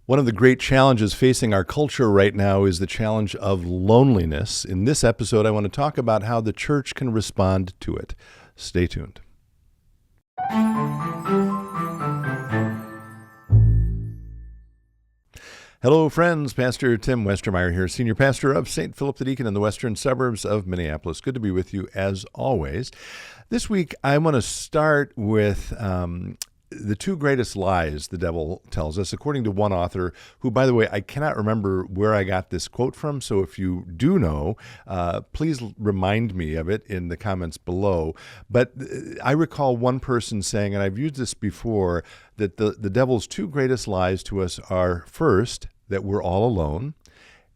One of the great challenges facing our culture right now is the challenge of loneliness. In this episode, I want to talk about how the church can respond to it. Stay tuned. Hello, friends. Pastor Tim Westermeyer here, Senior Pastor of St. Philip the Deacon in the western suburbs of Minneapolis. Good to be with you as always. This week, I want to start with the two greatest lies the devil tells us, according to one author who, by the way, I cannot remember where I got this quote from. So if you do know, please remind me of it in the comments below. But I recall one person saying, and I've used this before, that the devil's two greatest lies to us are, first, that we're all alone,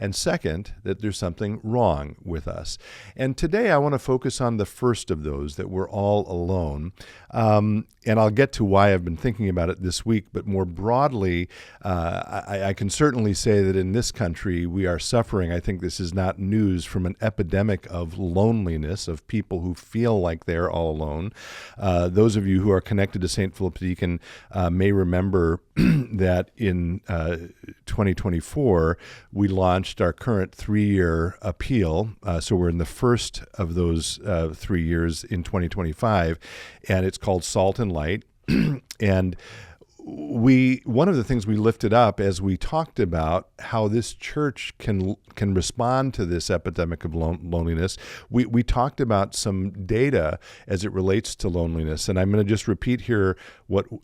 and second, that there's something wrong with us. And today I want to focus on the first of those, that we're all alone. And I'll get to why I've been thinking about it this week, but more broadly, I can certainly say that in this country we are suffering, I think this is not news, from an epidemic of loneliness, of people who feel like they're all alone. Those of you who are connected to St. Philip the Deacon may remember that in 2024, we launched our current 3-year appeal. So we're in the first of those 3 years in 2025, and it's called Salt and Light. And one of the things we lifted up as we talked about how this church can respond to this epidemic of loneliness, we talked about some data as it relates to loneliness. And I'm going to just repeat here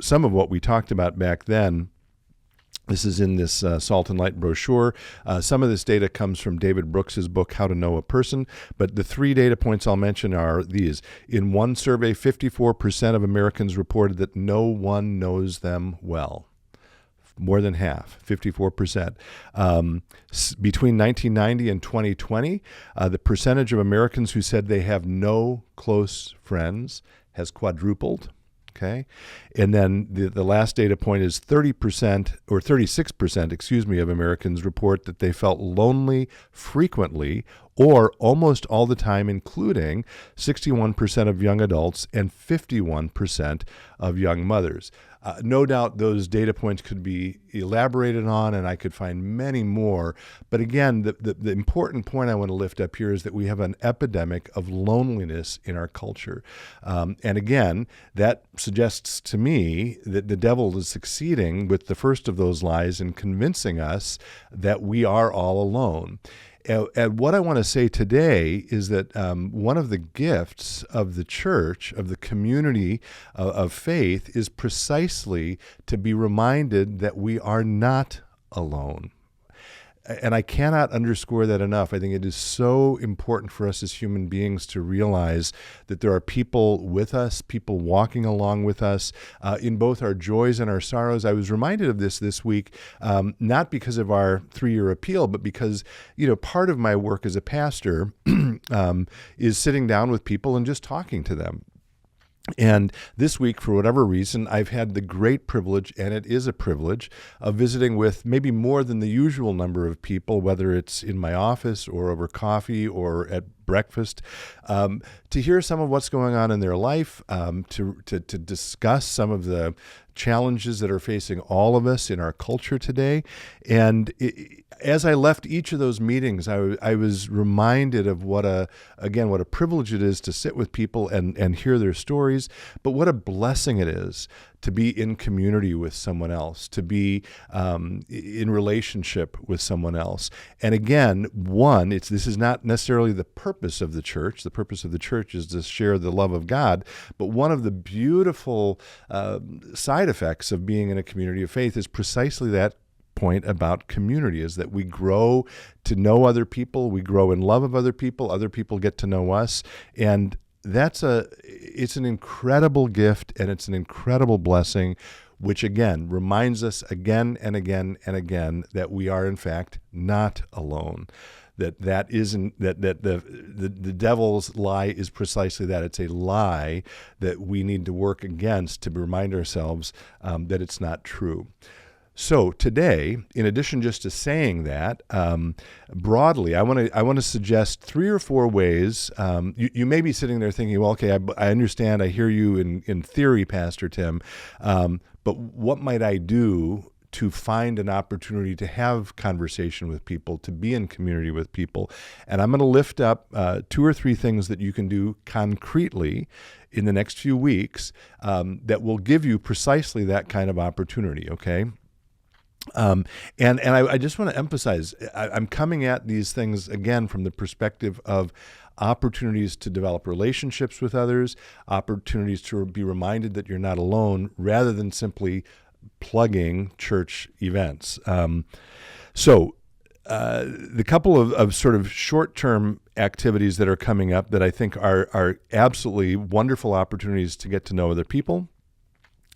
some of what we talked about back then. This is in this Salt and Light brochure. Some of this data comes from David Brooks's book, How to Know a Person. But the 3 data points I'll mention are these. In one survey, 54% of Americans reported that no one knows them well. More than half, 54%. Between 1990 and 2020, the percentage of Americans who said they have no close friends has quadrupled. Okay, and then the last data point is 30% or 36%, of Americans report that they felt lonely frequently or almost all the time, including 61% of young adults and 51% of young mothers. No doubt those data points could be elaborated on, and I could find many more. But again, the important point I want to lift up here is that we have an epidemic of loneliness in our culture. And again, that suggests to me that the devil is succeeding with the first of those lies in convincing us that we are all alone. And what I want to say today is that one of the gifts of the church, of the community of faith, is precisely to be reminded that we are not alone. And I cannot underscore that enough. I think it is so important for us as human beings to realize that there are people with us, people walking along with us in both our joys and our sorrows. I was reminded of this week, not because of our 3-year appeal, but because, part of my work as a pastor is sitting down with people and just talking to them. And this week, for whatever reason, I've had the great privilege, and it is a privilege, of visiting with maybe more than the usual number of people, whether it's in my office or over coffee or at breakfast, to hear some of what's going on in their life, to discuss some of the challenges that are facing all of us in our culture today. And as I left each of those meetings, I was reminded of what a privilege it is to sit with people and hear their stories, but what a blessing it is to be in community with someone else, to be in relationship with someone else. And again, this is not necessarily the purpose of the church. The purpose of the church is to share the love of God. But one of the beautiful side effects of being in a community of faith is precisely that point about community, is that we grow to know other people, we grow in love of other people get to know us, and it's an incredible gift, and it's an incredible blessing, which again reminds us again and again and again that we are in fact not alone. That the devil's lie is precisely that. It's a lie that we need to work against to remind ourselves that it's not true. So today, in addition just to saying that, broadly, I want to suggest 3 or 4 ways. You may be sitting there thinking, well, okay, I understand, I hear you in theory, Pastor Tim, but what might I do to find an opportunity to have conversation with people, to be in community with people. And I'm going to lift up 2 or 3 things that you can do concretely in the next few weeks that will give you precisely that kind of opportunity, okay? And I just want to emphasize, I'm coming at these things, again, from the perspective of opportunities to develop relationships with others, opportunities to be reminded that you're not alone, rather than simply plugging church events. So the couple of sort of short-term activities that are coming up that I think are absolutely wonderful opportunities to get to know other people.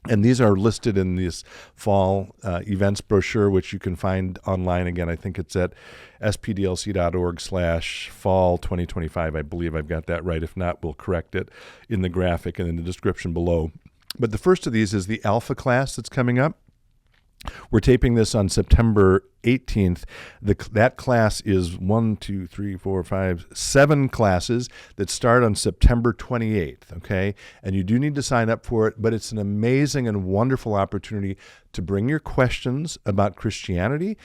And these are listed in this fall events brochure, which you can find online. Again, I think it's at spdlc.org/fall 2025. I believe I've got that right. If not, we'll correct it in the graphic and in the description below. But the first of these is the Alpha class that's coming up. We're taping this on September 18th. That class is 7 classes that start on September 28th, okay? And you do need to sign up for it, but it's an amazing and wonderful opportunity to bring your questions about Christianity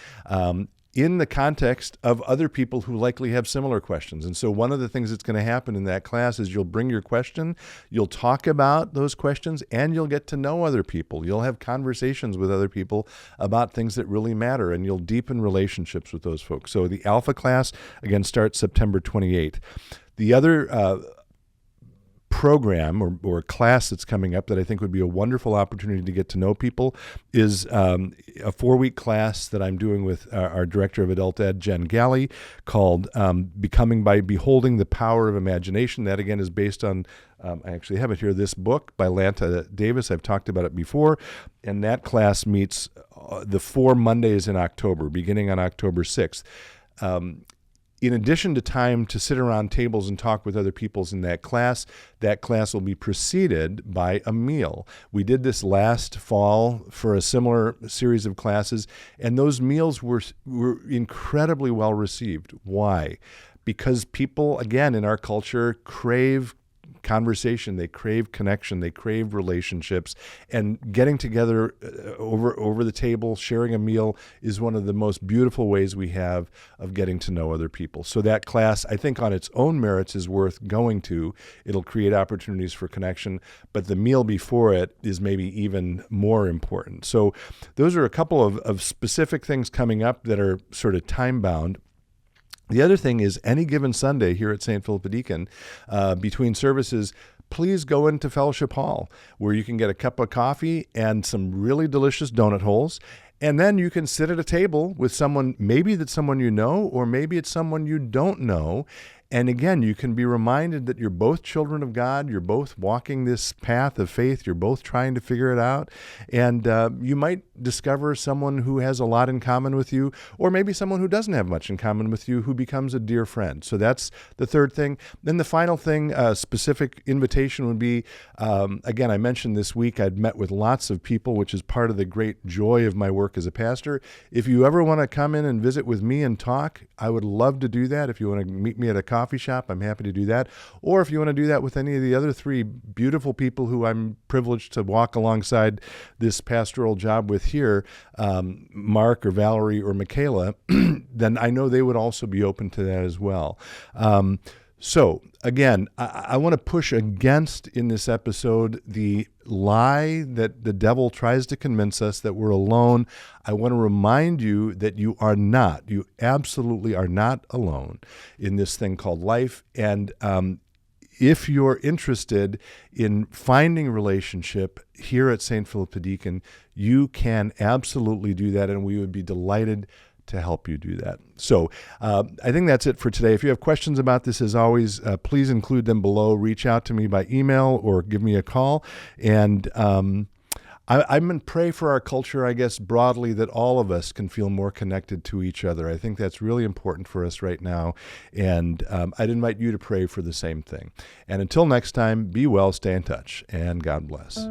in the context of other people who likely have similar questions. And so one of the things that's going to happen in that class is you'll bring your question, you'll talk about those questions, and you'll get to know other people. You'll have conversations with other people about things that really matter, and you'll deepen relationships with those folks. So the Alpha class, again, starts September 28th. The other program or class that's coming up that I think would be a wonderful opportunity to get to know people is a 4-week class that I'm doing with our director of adult ed, Jen Galley, called Becoming by Beholding the Power of Imagination. That, again, is based on, I actually have it here, this book by Lanta Davis. I've talked about it before. And that class meets the 4 Mondays in October, beginning on October 6th. In addition to time to sit around tables and talk with other people in that class will be preceded by a meal. We did this last fall for a similar series of classes, and those meals were incredibly well received. Why? Because people, again, in our culture crave conversation, they crave connection, they crave relationships, and getting together over the table, sharing a meal, is one of the most beautiful ways we have of getting to know other people. So that class, I think, on its own merits is worth going to. It'll create opportunities for connection, but the meal before it is maybe even more important. So those are a couple of specific things coming up that are sort of time-bound. The other thing is, any given Sunday here at St. Philip Deacon, between services, please go into Fellowship Hall, where you can get a cup of coffee and some really delicious donut holes. And then you can sit at a table with someone, maybe that's someone you know, or maybe it's someone you don't know. And again, you can be reminded that you're both children of God. You're both walking this path of faith. You're both trying to figure it out. And you might discover someone who has a lot in common with you, or maybe someone who doesn't have much in common with you, who becomes a dear friend. So that's the third thing. Then the final thing, specific invitation would be, again, I mentioned this week I'd met with lots of people, which is part of the great joy of my work as a pastor. If you ever want to come in and visit with me and talk, I would love to do that. If you want to meet me at a coffee shop, I'm happy to do that. Or if you want to do that with any of the other 3 beautiful people who I'm privileged to walk alongside this pastoral job with here, Mark or Valerie or Michaela, then I know they would also be open to that as well. So again, I want to push against, in this episode, the lie that the devil tries to convince us that we're alone. I want to remind you that you are not. You absolutely are not alone in this thing called life. And if you're interested in finding relationship here at St. Philip the Deacon, you can absolutely do that, and we would be delighted to help you do that. So I think that's it for today. If you have questions about this, as always, please include them below. Reach out to me by email or give me a call. And I'm going to pray for our culture, I guess, broadly, that all of us can feel more connected to each other. I think that's really important for us right now. And I'd invite you to pray for the same thing. And until next time, be well, stay in touch, and God bless.